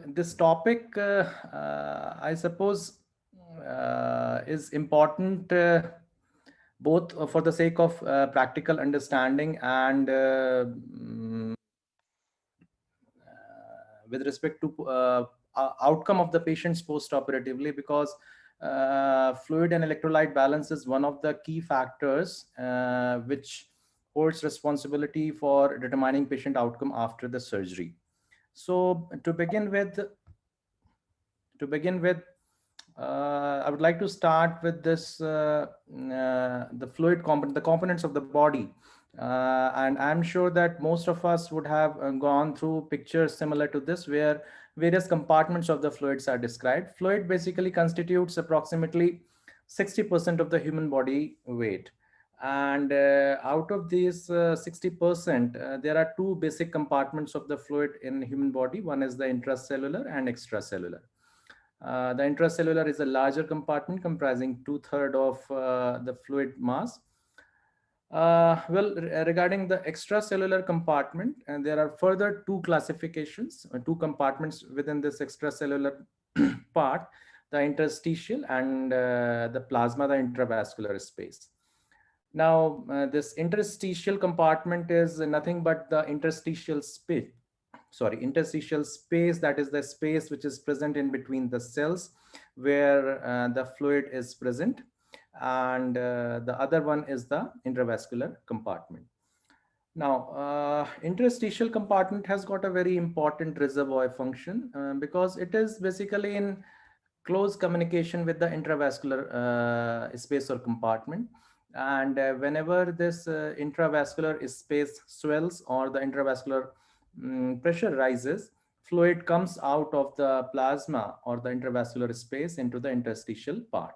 This topic, I suppose, is important both for the sake of practical understanding and with respect to outcome of the patients post-operatively, because fluid and electrolyte balance is one of the key factors which holds responsibility for determining patient outcome after the surgery. So to begin with, I would like to start with this the fluid component, the components of the body. And I'm sure that most of us would have gone through pictures similar to this, where various compartments of the fluids are described. Fluid basically constitutes approximately 60% of the human body weight. And out of these 60%, there are two basic compartments of the fluid in human body. One is the intracellular and extracellular. The intracellular is a larger compartment comprising two-thirds of the fluid mass. Regarding the extracellular compartment, and there are further two classifications, two compartments within this extracellular part, the interstitial and the plasma, the intravascular space. Now, this interstitial compartment is nothing but the interstitial space, that is the space which is present in between the cells where the fluid is present, and the other one is the intravascular compartment. Now, interstitial compartment has got a very important reservoir function because it is basically in close communication with the intravascular space or compartment. And whenever this intravascular space swells or the intravascular pressure rises, fluid comes out of the plasma or the intravascular space into the interstitial part.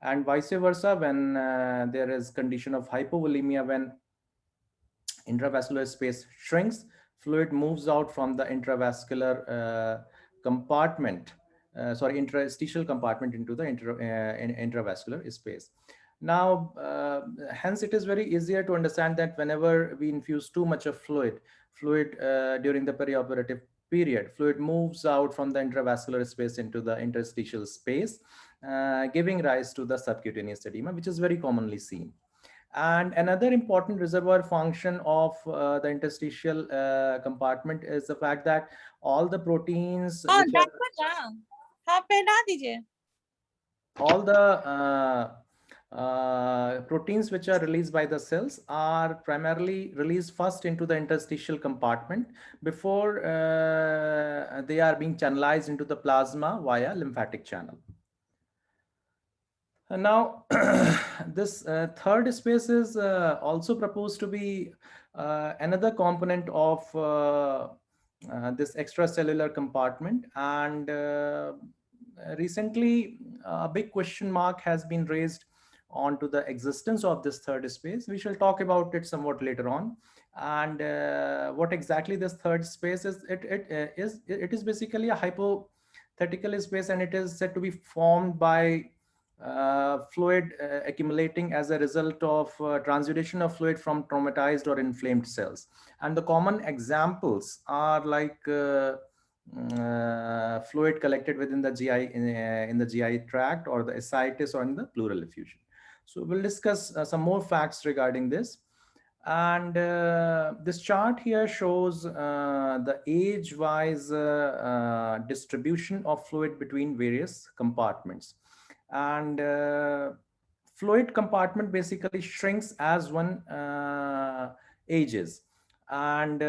And vice versa, when there is condition of hypovolemia, when intravascular space shrinks, fluid moves out from the interstitial compartment into the intravascular space. Now, hence it is very easier to understand that whenever we infuse too much of fluid during the perioperative period, fluid moves out from the intravascular space into the interstitial space, giving rise to the subcutaneous edema, which is very commonly seen. And another important reservoir function of the interstitial compartment is the fact that all the proteins which are all the proteins which are released by the cells are primarily released first into the interstitial compartment before they are being channelized into the plasma via lymphatic channel. And now, this third space is also proposed to be another component of this extracellular compartment. And recently, a big question mark has been raised onto the existence of this third space. We shall talk about it somewhat later on. And what exactly this third space is, it is basically a hypothetical space, and it is said to be formed by fluid accumulating as a result of transudation of fluid from traumatized or inflamed cells. And the common examples are like fluid collected within the GI in the GI tract, or the ascites, or in the pleural effusion. So we'll discuss some more facts regarding this. And this chart here shows the age-wise distribution of fluid between various compartments. And fluid compartment basically shrinks as one ages. And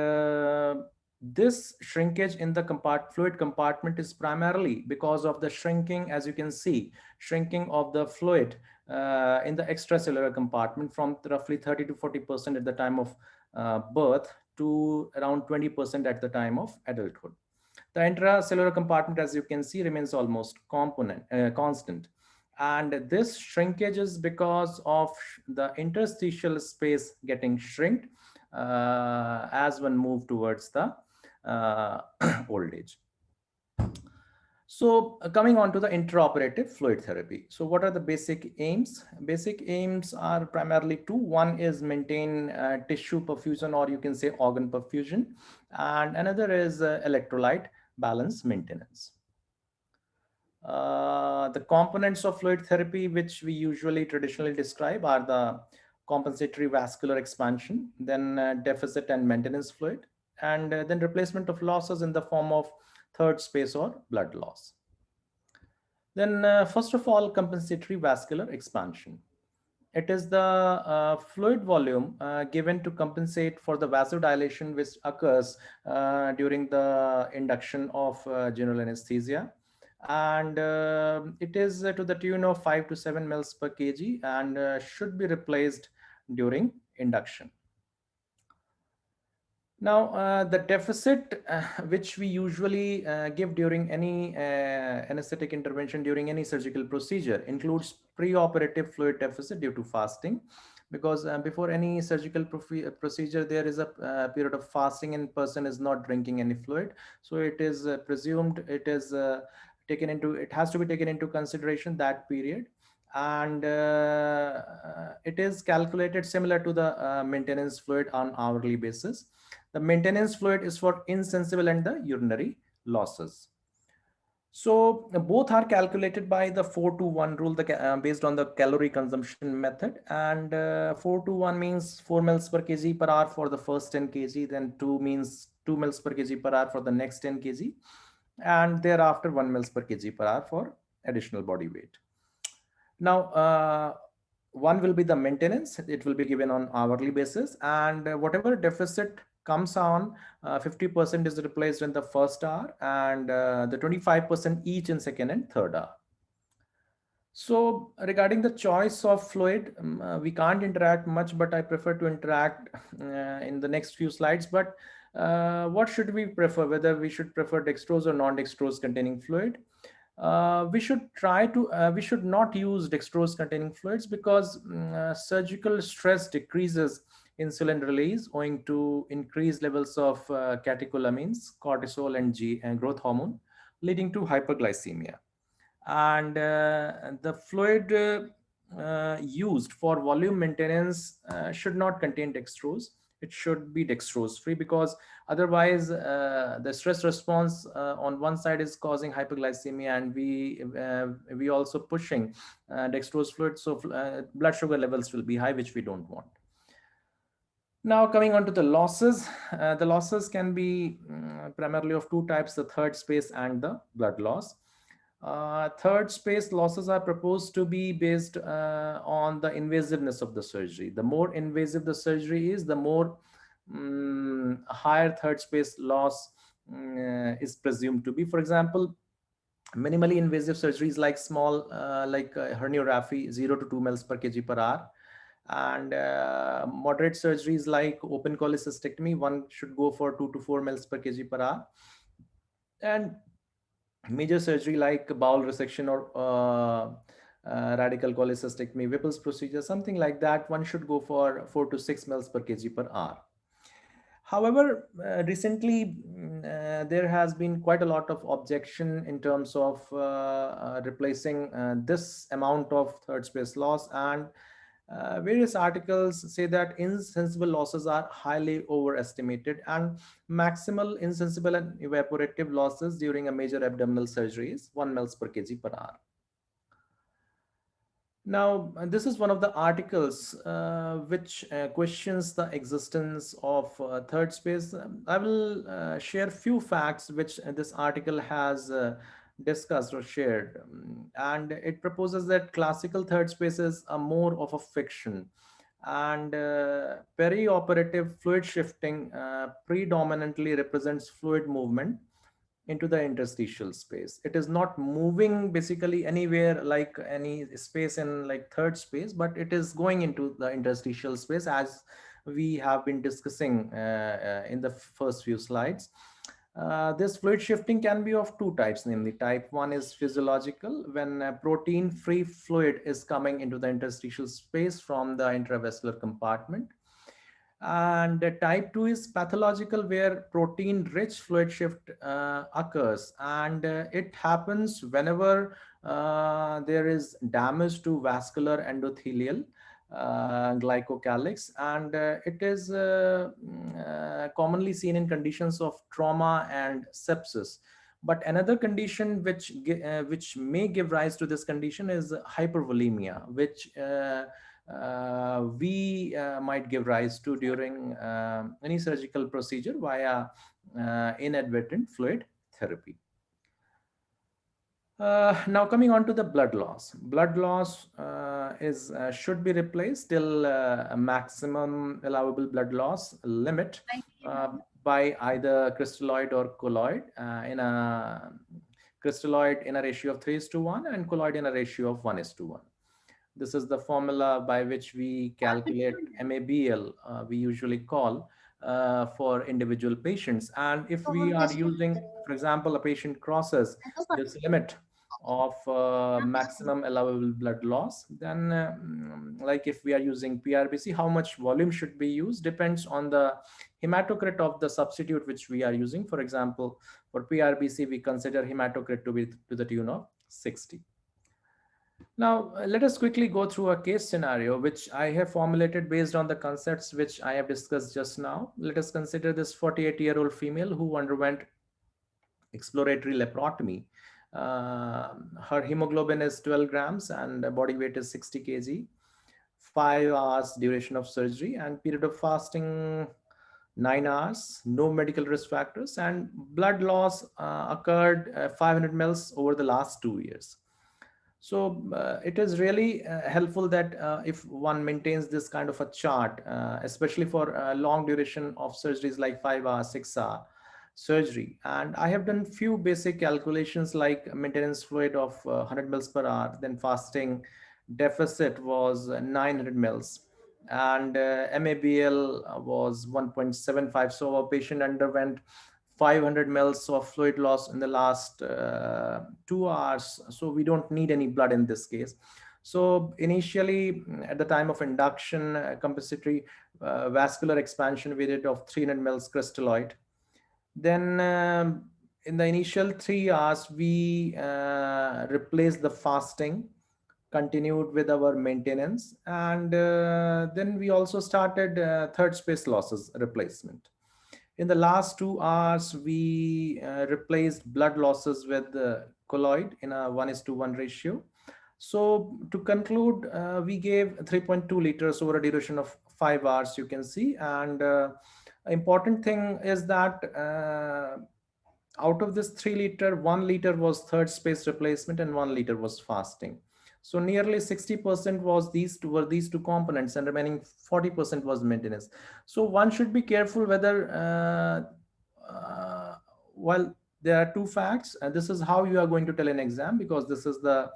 this shrinkage in the fluid compartment is primarily because of the shrinking, as you can see, shrinking of the fluid in the extracellular compartment from roughly 30 to 40% at the time of birth to around 20% at the time of adulthood. The intracellular compartment, as you can see, remains almost constant. And this shrinkage is because of the interstitial space getting shrinked as one moves towards the old age. So coming on to the intraoperative fluid therapy. So what are the basic aims? Basic aims are primarily two. One is maintain tissue perfusion, or you can say organ perfusion. And another is electrolyte balance maintenance. The components of fluid therapy, which we usually traditionally describe, are the compensatory vascular expansion, then deficit and maintenance fluid, and then replacement of losses in the form of third space or blood loss. Then, first of all, compensatory vascular expansion. It is the fluid volume given to compensate for the vasodilation which occurs during the induction of general anesthesia. And it is to the tune of 5 to 7 mils per kg and should be replaced during induction. Now, the deficit which we usually give during any anesthetic intervention during any surgical procedure includes preoperative fluid deficit due to fasting, because before any surgical procedure there is a period of fasting and person is not drinking any fluid. So it is presumed it is it has to be taken into consideration that period, and it is calculated similar to the maintenance fluid on hourly basis. The maintenance fluid is for insensible and the urinary losses. So both are calculated by the 4 to 1 rule, based on the calorie consumption method. And 4 to 1 means 4 mils per kg per hour for the first 10 kg. Then 2 means 2 mils per kg per hour for the next 10 kg. And thereafter 1 mils per kg per hour for additional body weight. Now, one will be the maintenance. It will be given on hourly basis, and whatever deficit comes on, 50% is replaced in the first hour, and the 25% each in second and third hour. So regarding the choice of fluid, we can't interact much, but I prefer to interact in the next few slides. But what should we prefer, whether we should prefer dextrose or non-dextrose containing fluid? We should not use dextrose containing fluids, because surgical stress decreases insulin release owing to increased levels of catecholamines, cortisol, and growth hormone, leading to hyperglycemia. And the fluid used for volume maintenance should not contain dextrose. It should be dextrose free, because otherwise the stress response on one side is causing hyperglycemia, and we also pushing dextrose fluid, so blood sugar levels will be high, which we don't want. Now, coming on to the losses can be primarily of two types: the third space and the blood loss. Third space losses are proposed to be based on the invasiveness of the surgery. The more invasive the surgery is, the more higher third space loss is presumed to be. For example, minimally invasive surgeries like small, herniorrhaphy, 0 to 2 mils per kg per hour. And moderate surgeries like open cholecystectomy, one should go for 2 to 4 mils per kg per hour. And major surgery like bowel resection or radical cholecystectomy, Whipple's procedure, something like that, one should go for 4 to 6 mils per kg per hour. However, recently there has been quite a lot of objection in terms of replacing this amount of third space loss, and various articles say that insensible losses are highly overestimated, and maximal insensible and evaporative losses during a major abdominal surgery is 1 mils per kg per hour. Now, this is one of the articles which questions the existence of third space. I will share few facts which this article has discussed or shared. And it proposes that classical third spaces are more of a fiction, and perioperative fluid shifting predominantly represents fluid movement into the interstitial space. It is not moving basically anywhere like any space in like third space, but it is going into the interstitial space, as we have been discussing in the first few slides. This fluid shifting can be of two types, namely type 1 is physiological, when protein free fluid is coming into the interstitial space from the intravascular compartment. And type 2 is pathological, where protein rich fluid shift occurs, and it happens whenever there is damage to vascular endothelial glycocalyx, and it is commonly seen in conditions of trauma and sepsis, But another condition which may give rise to this condition is hypervolemia, which we might give rise to during any surgical procedure via inadvertent fluid therapy. Now coming on to the blood loss. Blood loss is should be replaced till a maximum allowable blood loss limit uh, by either crystalloid or colloid in a crystalloid in a ratio of 3 is to 1 and colloid in a ratio of 1 is to 1. This is the formula by which we calculate MABL, we usually call for individual patients. And if we are using, for example, a patient crosses this limit of maximum allowable blood loss, then like if we are using PRBC, how much volume should be used depends on the hematocrit of the substitute which we are using. For example, for PRBC, we consider hematocrit to be to the tune of 60. Now, let us quickly go through a case scenario which I have formulated based on the concepts which I have discussed just now. Let us consider this 48-year-old female who underwent exploratory laparotomy. Her hemoglobin is 12 grams and body weight is 60 kg. 5 hours duration of surgery and period of fasting 9 hours, no medical risk factors, and blood loss occurred 500 mils over the last 2 years. So it is really helpful that if one maintains this kind of a chart, especially for long duration of surgeries like 5 hours, 6 hour surgery. And I have done few basic calculations like maintenance fluid of 100 mils per hour, then fasting deficit was 900 mils and MABL was 1.75. So our patient underwent 500 mils of fluid loss in the last 2 hours. So we don't need any blood in this case. So initially at the time of induction, compensatory vascular expansion we did of 300 mils crystalloid. Then in the initial 3 hours, we replaced the fasting, continued with our maintenance, and then we also started third space losses replacement. In the last 2 hours, we replaced blood losses with colloid in a 1 is to 1 ratio. So to conclude, we gave 3.2 liters over a duration of 5 hours, you can see. And important thing is that out of this 3 liter, 1 liter was third space replacement and 1 liter was fasting. So nearly 60% was these two components and remaining 40% was maintenance. So one should be careful whether well, there are two facts and this is how you are going to tell an exam because this is the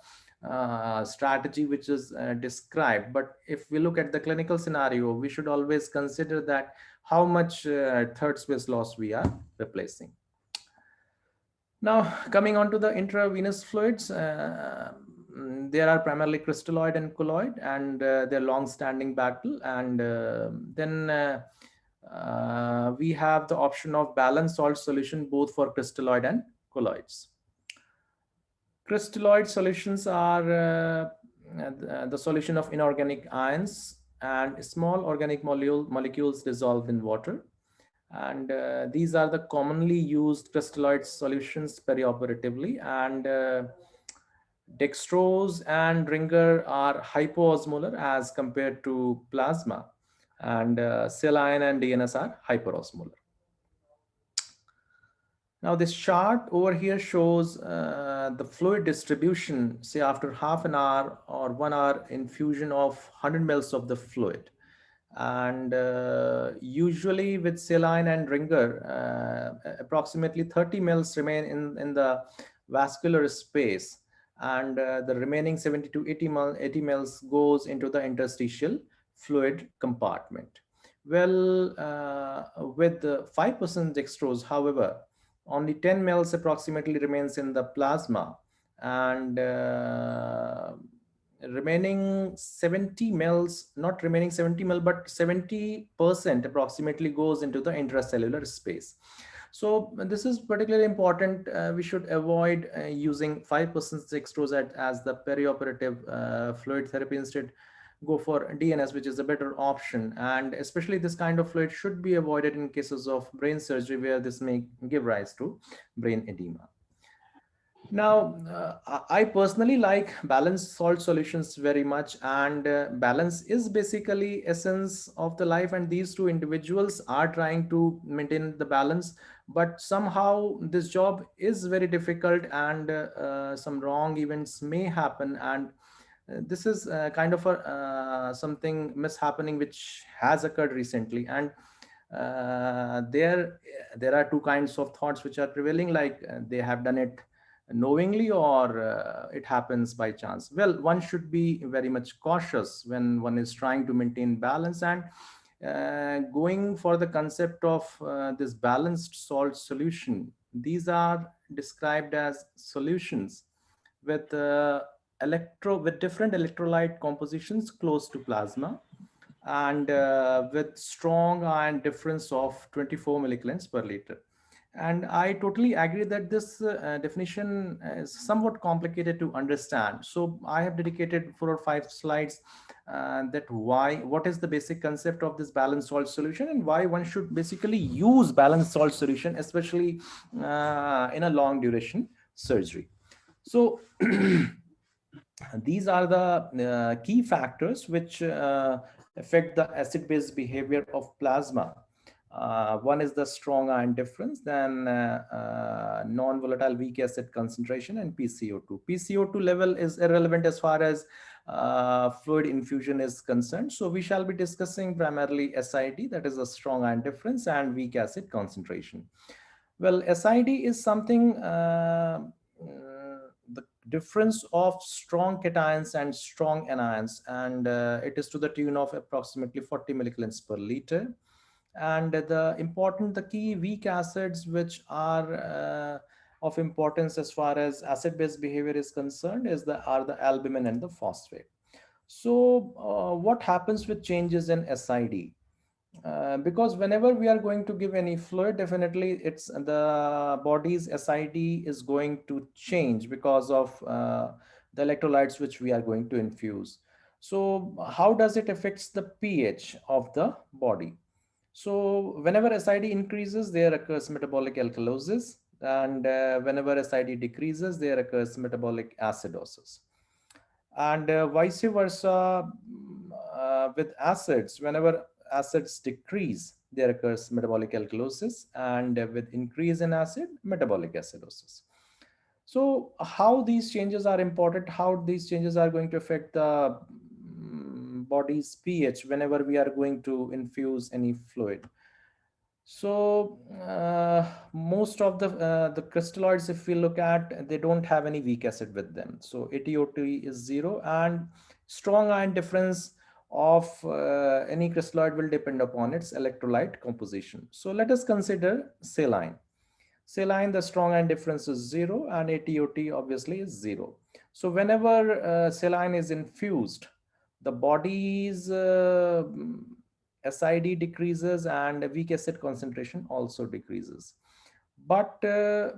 strategy which is described. But if we look at the clinical scenario, we should always consider that how much third space loss we are replacing. Now, coming on to the intravenous fluids, there are primarily crystalloid and colloid, and their long-standing battle. And then we have the option of balanced salt solution both for crystalloid and colloids. Crystalloid solutions are the solution of inorganic ions and small organic molecules dissolved in water. And these are the commonly used crystalloid solutions perioperatively. And dextrose and ringer are hypoosmolar as compared to plasma. And saline and DNS are hyperosmolar. Now this chart over here shows the fluid distribution, say after half an hour or 1 hour infusion of 100 mils of the fluid. And usually with saline and ringer, approximately 30 mils remain in the vascular space, and the remaining 70 to 80 mils goes into the interstitial fluid compartment. Well, with 5% dextrose, however, only 10 mils approximately remains in the plasma, and remaining 70 mils, not remaining 70 mil, but 70% approximately goes into the intracellular space. So this is particularly important. We should avoid using 5% dextrose as the perioperative fluid therapy. Instead, go for DNS, which is a better option. And especially this kind of fluid should be avoided in cases of brain surgery where this may give rise to brain edema. Now, I personally like balanced salt solutions very much, and balance is basically essence of the life. And these two individuals are trying to maintain the balance, but somehow this job is very difficult, and some wrong events may happen. And this is kind of a something mishappening which has occurred recently. And there are two kinds of thoughts which are prevailing, like they have done it knowingly, or it happens by chance. Well, one should be very much cautious when one is trying to maintain balance. And going for the concept of this balanced salt solution, these are described as solutions with with different electrolyte compositions close to plasma, and with strong ion difference of 24 milliclins per liter. And I totally agree that this definition is somewhat complicated to understand. So I have dedicated 4 or 5 slides that what is the basic concept of this balanced salt solution, and why one should basically use balanced salt solution, especially in a long duration surgery. So these are the key factors which affect the acid-base behavior of plasma. One is the strong ion difference, then non-volatile weak acid concentration, and PCO2. PCO2 level is irrelevant as far as fluid infusion is concerned. So we shall be discussing primarily SID, that is a strong ion difference, and weak acid concentration. Well, SID is something the difference of strong cations and strong anions, and it is to the tune of approximately 40 milliclins per liter. And the key weak acids which are of importance as far as acid-base behavior is concerned are the albumin and the phosphate. So what happens with changes in SID? Because whenever we are going to give any fluid, definitely it's the body's SID is going to change because of the electrolytes which we are going to infuse. So how does it affects the pH of the body? So whenever SID increases, there occurs metabolic alkalosis, and whenever SID decreases, there occurs metabolic acidosis. And vice versa, with acids, whenever acids decrease, there occurs metabolic alkalosis, and with increase in acid, metabolic acidosis. So how these changes are important, how these changes are going to affect the body's pH whenever we are going to infuse any fluid? So most of the crystalloids, if we look at, they don't have any weak acid with them. So ATOT is 0, and strong ion difference of any crystalloid will depend upon its electrolyte composition. So let us consider saline. Saline, the strong ion difference is 0, and ATOT obviously is 0. So whenever saline is infused, the body's SID decreases, and weak acid concentration also decreases. But the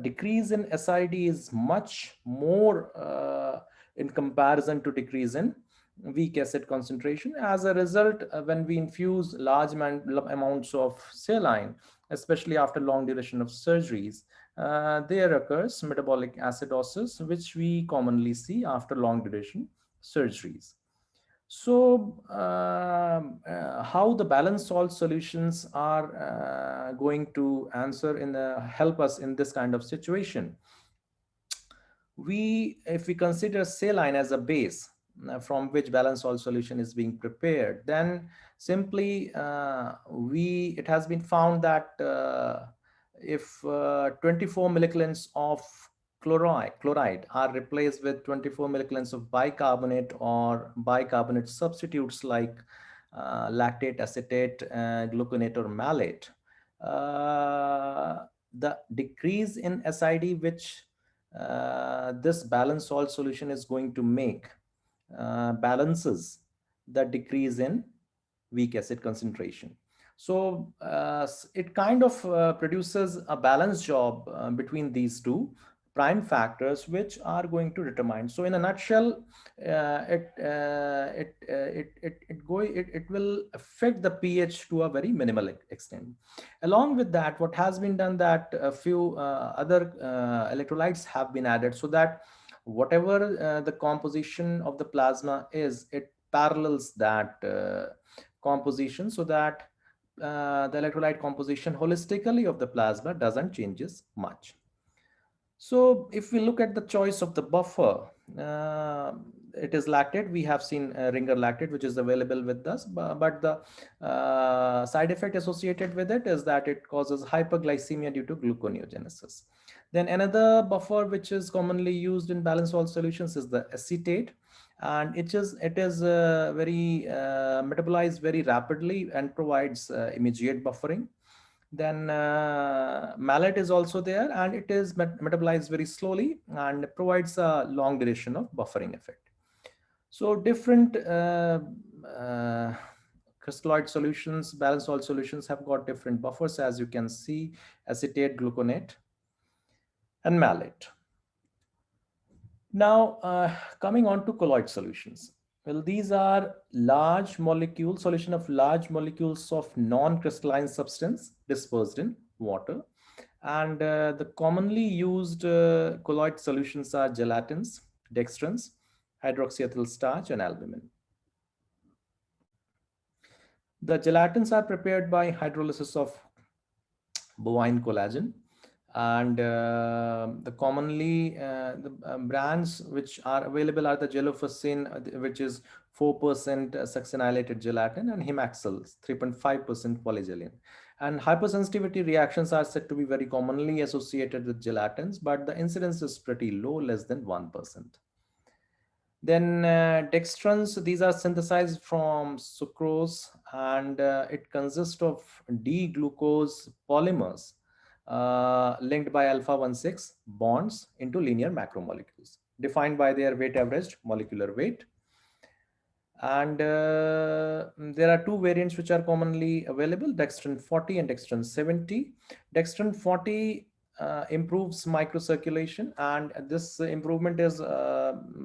decrease in SID is much more in comparison to decrease in weak acid concentration. As a result, when we infuse large amounts of saline, especially after long duration of surgeries, there occurs metabolic acidosis, which we commonly see after long duration surgeries. So, how the balanced salt solutions are going to answer help us in this kind of situation? If we consider saline as a base from which balanced salt solution is being prepared, then simply it has been found that if 24 milliclins of chloride are replaced with 24 milliclins of bicarbonate or bicarbonate substitutes like lactate, acetate, gluconate, or malate, the decrease in SID which this balanced salt solution is going to make balances the decrease in weak acid concentration. So it kind of produces a balanced job between these two, prime factors which are going to determine. So in a nutshell, it will affect the pH to a very minimal extent. Along with that, what has been done, that a few other electrolytes have been added, so that whatever the composition of the plasma is, it parallels that composition, so that the electrolyte composition holistically of the plasma doesn't changes much. So if we look at the choice of the buffer, it is lactate. We have seen ringer lactate, which is available with us, but the side effect associated with it is that it causes hyperglycemia due to gluconeogenesis. Then another buffer which is commonly used in balanced salt solutions is the acetate, and it is very metabolized very rapidly and provides immediate buffering. Then malate is also there, and it is metabolized very slowly and provides a long duration of buffering effect. So different crystalloid solutions, balanced salt solutions have got different buffers, as you can see: acetate, gluconate, and malate. Now, coming on to colloid solutions. Well, these are large molecule solution of large molecules of non-crystalline substance dispersed in water. And the commonly used colloid solutions are gelatins, dextrins, hydroxyethyl starch, and albumin. The gelatins are prepared by hydrolysis of bovine collagen, and the commonly the brands which are available are the gelofuscin, which is 4% succinylated gelatin, and Himaxal 3.5% polygelatin. And hypersensitivity reactions are said to be very commonly associated with gelatins, but the incidence is pretty low, less than 1%. Then dextrans, these are synthesized from sucrose, and it consists of D-glucose polymers linked by alpha-1,6 bonds into linear macromolecules, defined by their weight averaged molecular weight. And there are two variants which are commonly available: dextran 40 and dextran 70. Dextran 40 improves microcirculation, and this improvement is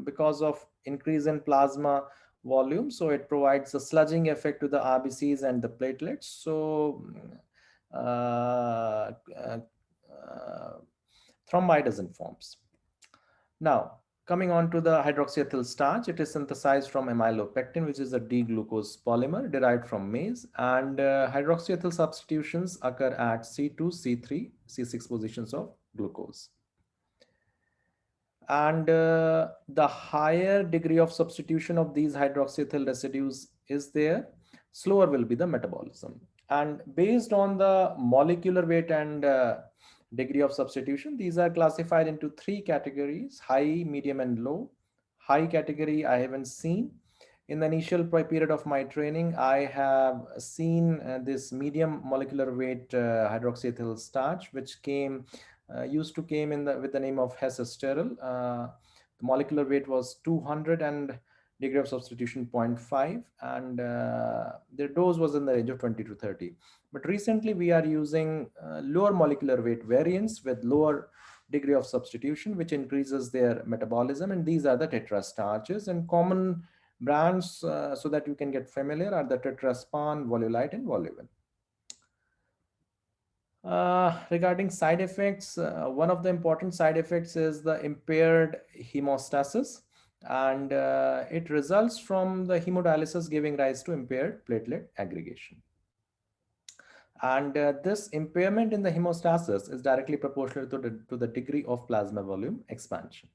because of increase in plasma volume. So it provides a sludging effect to the RBCs and the platelets. So thromboid forms. Now, coming on to the hydroxyethyl starch, it is synthesized from amylopectin, which is a D-glucose polymer derived from maize, and hydroxyethyl substitutions occur at C2, C3, C6 positions of glucose. And the higher degree of substitution of these hydroxyethyl residues is there, slower will be the metabolism. And based on the molecular weight and degree of substitution, these are classified into three categories: high, medium, and low. High category I haven't seen. In the initial period of my training, I have seen this medium molecular weight hydroxyethyl starch, which used to came in with the name of Hesse-Sterol. The molecular weight was 200 and degree of substitution 0.5, and their dose was in the range of 20 to 30. But recently we are using lower molecular weight variants with lower degree of substitution, which increases their metabolism. And these are the tetra starches, and common brands so that you can get familiar are the Tetraspan, Volulite, and Voluven. Regarding side effects, one of the important side effects is the impaired hemostasis, and it results from the hemodialysis giving rise to impaired platelet aggregation. And this impairment in the hemostasis is directly proportional to the degree of plasma volume expansion.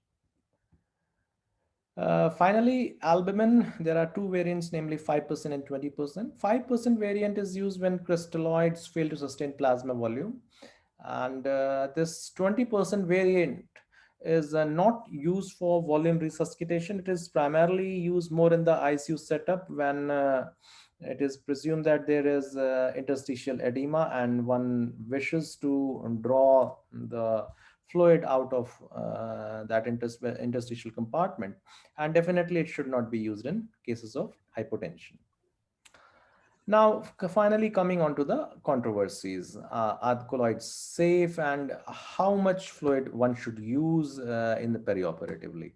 Finally, albumin, there are two variants, namely 5% and 20%. 5% variant is used when crystalloids fail to sustain plasma volume. And this 20% variant is not used for volume resuscitation. It is primarily used more in the ICU setup when it is presumed that there is interstitial edema and one wishes to draw the fluid out of that interstitial compartment. And definitely it should not be used in cases of hypotension. Now, finally coming on to the controversies. Are the colloids safe, and how much fluid one should use in the perioperatively?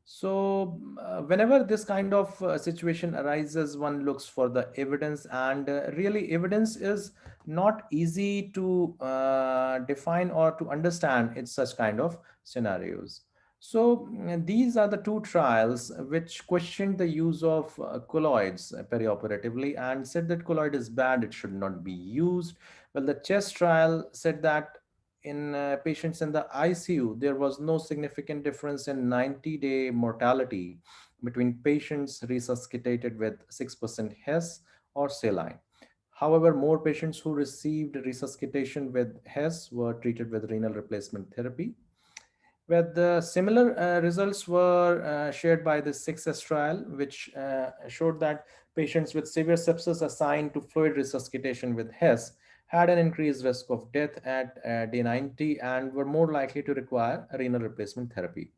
So, whenever this kind of situation arises, one looks for the evidence, and really, evidence is not easy to define or to understand in such kind of scenarios. So, these are the two trials which questioned the use of colloids perioperatively and said that colloid is bad, it should not be used. Well, the chest trial said that in patients in the ICU, there was no significant difference in 90-day mortality between patients resuscitated with 6% Hess or saline. However, more patients who received resuscitation with Hess were treated with renal replacement therapy, where the similar results were shared by the success trial, which showed that patients with severe sepsis assigned to fluid resuscitation with Hess had an increased risk of death at day 90 and were more likely to require renal replacement therapy.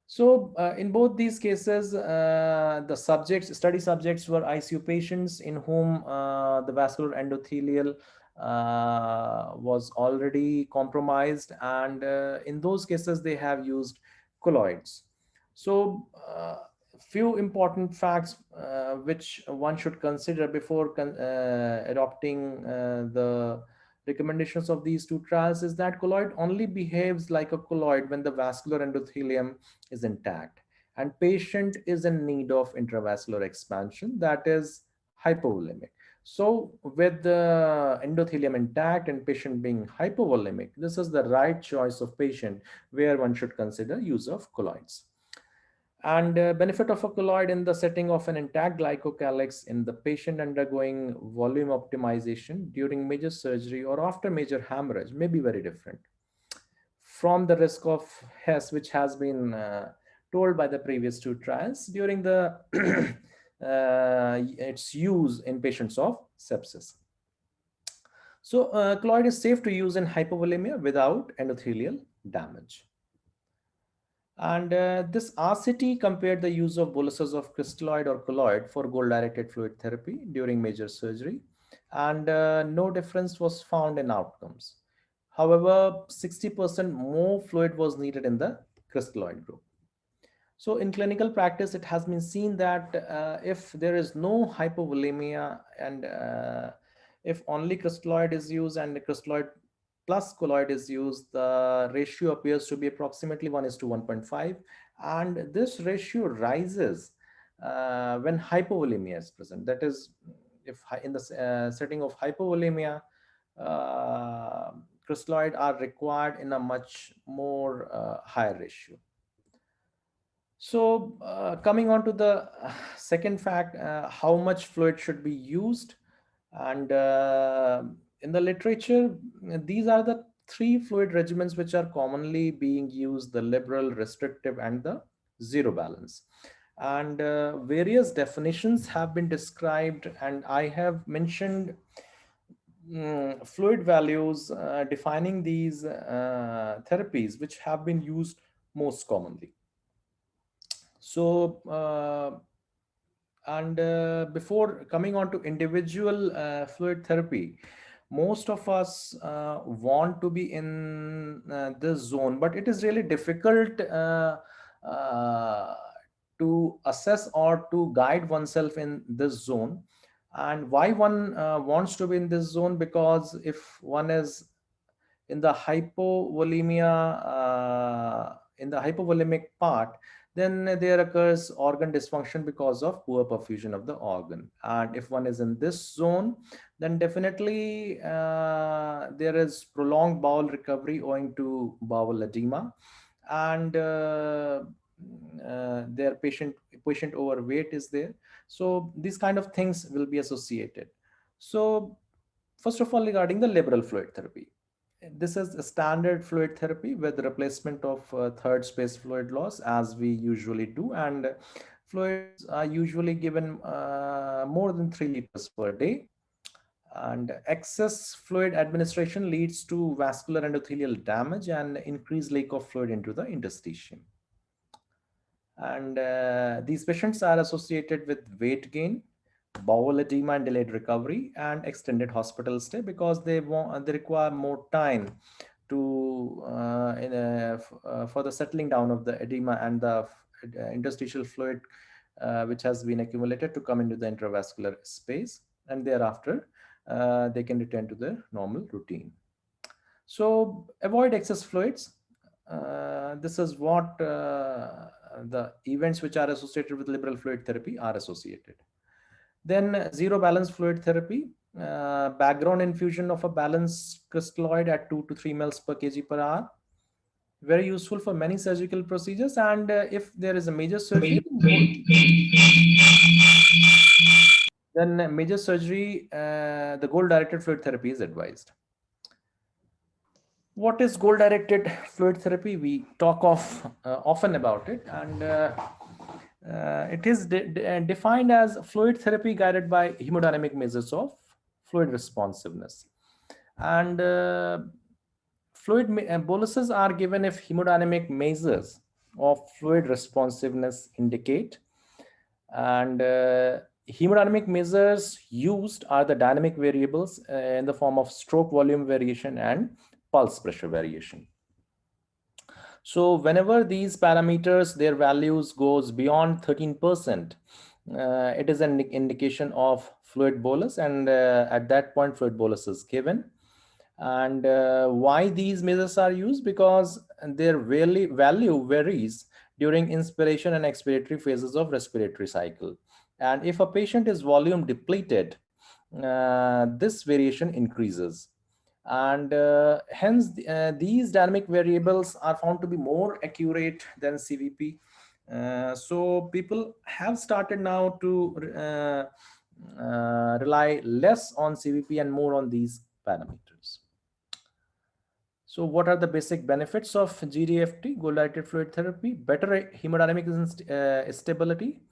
So, in both these cases, the study subjects were ICU patients in whom the vascular endothelial was already compromised, and in those cases, they have used colloids. So, few important facts which one should consider before adopting the recommendations of these two trials is that colloid only behaves like a colloid when the vascular endothelium is intact and patient is in need of intravascular expansion, that is hypovolemic. So with the endothelium intact and patient being hypovolemic, this is the right choice of patient where one should consider use of colloids. And benefit of a colloid in the setting of an intact glycocalyx in the patient undergoing volume optimization during major surgery or after major hemorrhage may be very different from the risk of Hess, which has been told by the previous two trials during the its use in patients of sepsis. So, colloid is safe to use in hypovolemia without endothelial damage. And this RCT compared the use of boluses of crystalloid or colloid for goal-directed fluid therapy during major surgery, and no difference was found in outcomes. However, 60% more fluid was needed in the crystalloid group. So in clinical practice, it has been seen that if there is no hypovolemia and if only crystalloid is used and the crystalloid plus colloid is used, the ratio appears to be approximately 1 is to 1.5. And this ratio rises when hypovolemia is present. That is, if in the setting of hypovolemia, uh, crystalloid are required in a much more higher ratio. So, coming on to the second fact, how much fluid should be used? And in the literature, these are the three fluid regimens which are commonly being used: the liberal, restrictive, and the zero balance. And various definitions have been described, and I have mentioned fluid values defining these therapies which have been used most commonly. So, and before coming on to individual fluid therapy, most of us want to be in this zone, but it is really difficult uh, to assess or to guide oneself in this zone. And why one wants to be in this zone? Because if one is in the hypovolemic part, then there occurs organ dysfunction because of poor perfusion of the organ. And if one is in this zone, then definitely there is prolonged bowel recovery owing to bowel edema, and their patient overweight is there. So these kind of things will be associated. So first of all, regarding the liberal fluid therapy, this is a standard fluid therapy with replacement of third space fluid loss as we usually do, and fluids are usually given more than 3 liters per day. And excess fluid administration leads to vascular endothelial damage and increased leak of fluid into the interstitium. And these patients are associated with weight gain, bowel edema and delayed recovery, and extended hospital stay because they require more time to for the settling down of the edema and the interstitial fluid which has been accumulated to come into the intravascular space, and thereafter they can return to their normal routine. So avoid excess fluids. This is what the events which are associated with liberal fluid therapy are associated. Then zero balance fluid therapy, background infusion of a balanced crystalloid at 2 to 3 mL per kg per hour. Very useful for many surgical procedures. And if there is a major surgery, then major surgery, the goal-directed fluid therapy is advised. What is goal-directed fluid therapy? We talk often about it, and it is defined as fluid therapy guided by hemodynamic measures of fluid responsiveness. And fluid boluses are given if hemodynamic measures of fluid responsiveness indicate, and hemodynamic measures used are the dynamic variables in the form of stroke volume variation and pulse pressure variation. So whenever these parameters, their values goes beyond 13%, it is an indication of fluid bolus, and at that point fluid bolus is given. And why these measures are used? Because their value varies during inspiration and expiratory phases of respiratory cycle. And if a patient is volume depleted, this variation increases. And hence these dynamic variables are found to be more accurate than CVP. So people have started now to rely less on CVP and more on these parameters. So what are the basic benefits of GDFT, goal-directed fluid therapy? Better hemodynamic stability,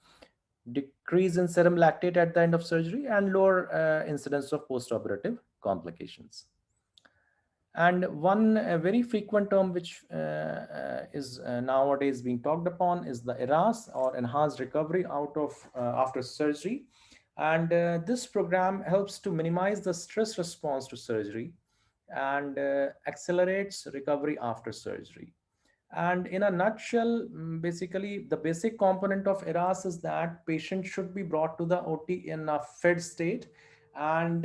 decrease in serum lactate at the end of surgery, and lower incidence of post-operative complications. And one very frequent term which is nowadays being talked upon is the ERAS, or enhanced recovery out of after surgery. And this program helps to minimize the stress response to surgery and accelerates recovery after surgery. And in a nutshell, basically the basic component of ERAS is that patient should be brought to the OT in a fed state, and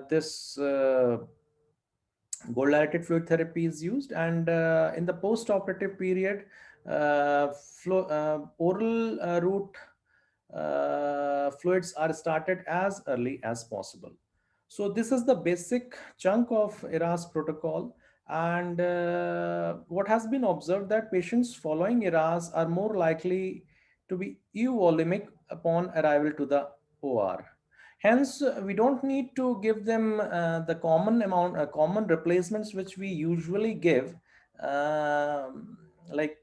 this goal-directed fluid therapy is used. And in the post-operative period, oral route fluids are started as early as possible. So this is the basic chunk of ERAS protocol. And what has been observed that patients following ERAS are more likely to be euvolemic upon arrival to the OR. Hence, we don't need to give them the common replacements which we usually give, like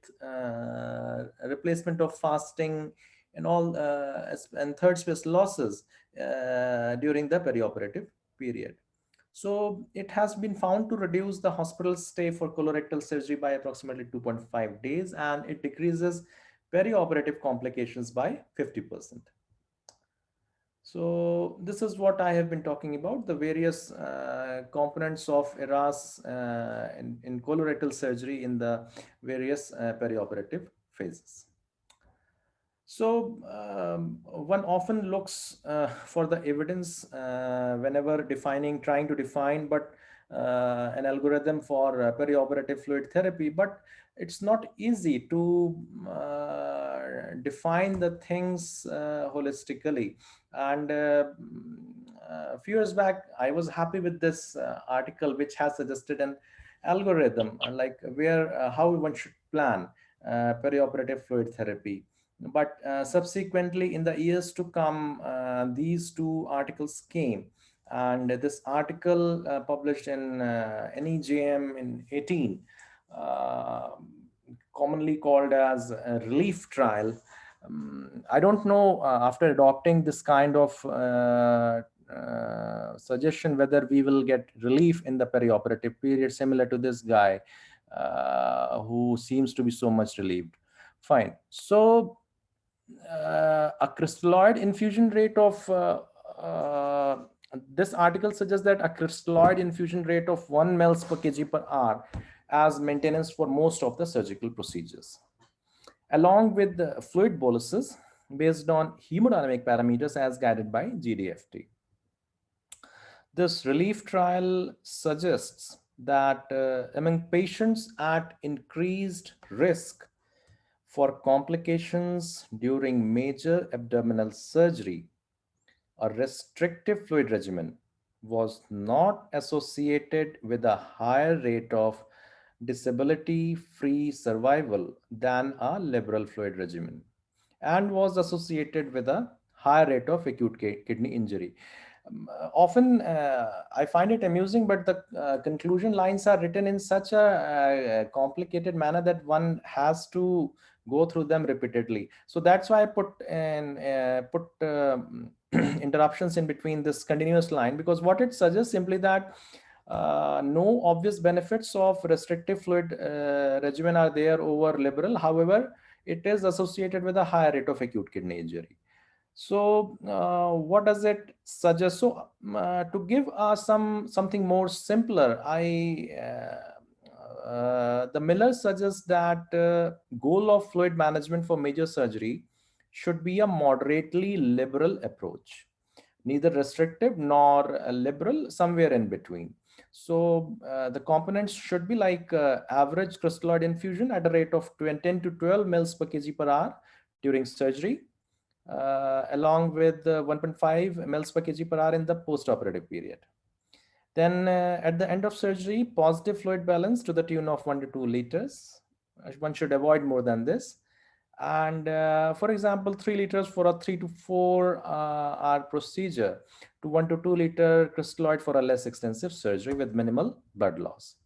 replacement of fasting and all, and third space losses during the perioperative period. So it has been found to reduce the hospital stay for colorectal surgery by approximately 2.5 days, and it decreases perioperative complications by 50%. So this is what I have been talking about, the various components of ERAS in colorectal surgery in the various perioperative phases. So one often looks for the evidence whenever trying to define an algorithm for perioperative fluid therapy, but it's not easy to define the things holistically. And a few years back, I was happy with this article which has suggested an algorithm like how one should plan perioperative fluid therapy. But subsequently, in the years to come, these two articles came. And this article published in NEJM in 18, commonly called as a relief trial. I don't know, after adopting this kind of suggestion, whether we will get relief in the perioperative period, similar to this guy who seems to be so much relieved. Fine. So a crystalloid infusion rate of uh, this article suggests that a crystalloid infusion rate of 1 mL per kg per hour as maintenance for most of the surgical procedures, along with the fluid boluses based on hemodynamic parameters as guided by Gdft. This relief trial suggests that among patients at increased risk for complications during major abdominal surgery, a restrictive fluid regimen was not associated with a higher rate of disability-free survival than a liberal fluid regimen, and was associated with a higher rate of acute kidney injury. Often, I find it amusing, but the conclusion lines are written in such a complicated manner that one has to go through them repeatedly. So that's why I put interruptions in between this continuous line, because what it suggests simply that no obvious benefits of restrictive fluid regimen are there over liberal. However, it is associated with a higher rate of acute kidney injury. So what does it suggest? So to give something more simpler, the Miller suggests that goal of fluid management for major surgery should be a moderately liberal approach, neither restrictive nor liberal, somewhere in between. So the components should be like average crystalloid infusion at a rate of 10 to 12 mils per kg per hour during surgery, along with 1.5 mils per kg per hour in the post-operative period. Then at the end of surgery, positive fluid balance to the tune of 1 to 2 liters. One should avoid more than this. And for example, 3 liters for a 3 to 4 hour procedure, to 1 to 2 liter crystalloid for a less extensive surgery with minimal blood loss.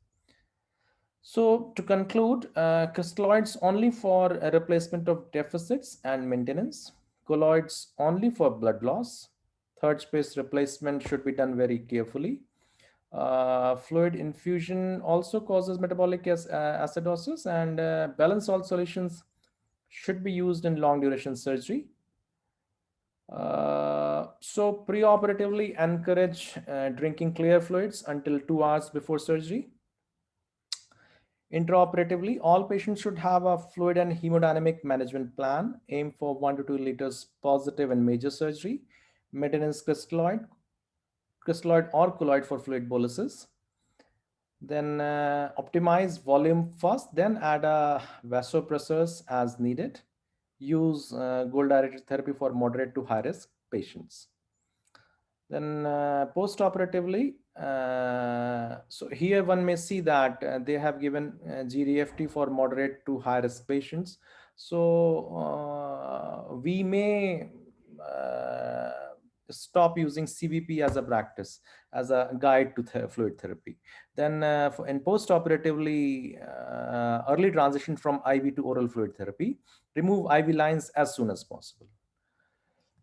So to conclude, crystalloids only for a replacement of deficits and maintenance, colloids only for blood loss. Third space replacement should be done very carefully. Fluid infusion also causes metabolic acidosis, and balanced salt solutions should be used in long duration surgery. So pre-operatively encourage drinking clear fluids until 2 hours before surgery. Intraoperatively, all patients should have a fluid and hemodynamic management plan. Aim for 1 to 2 liters positive in major surgery. Maintenance crystalloid or colloid for fluid boluses. Then optimize volume first, then add vasopressors as needed. Use Goldated therapy for moderate to high risk patients. Then post-operatively, so here one may see that they have given Gdft for moderate to high risk patients. So we may stop using CVP as a practice, as a guide to fluid therapy. Then in post-operatively, early transition from IV to oral fluid therapy, remove IV lines as soon as possible.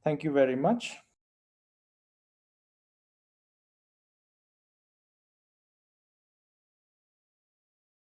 Thank you very much.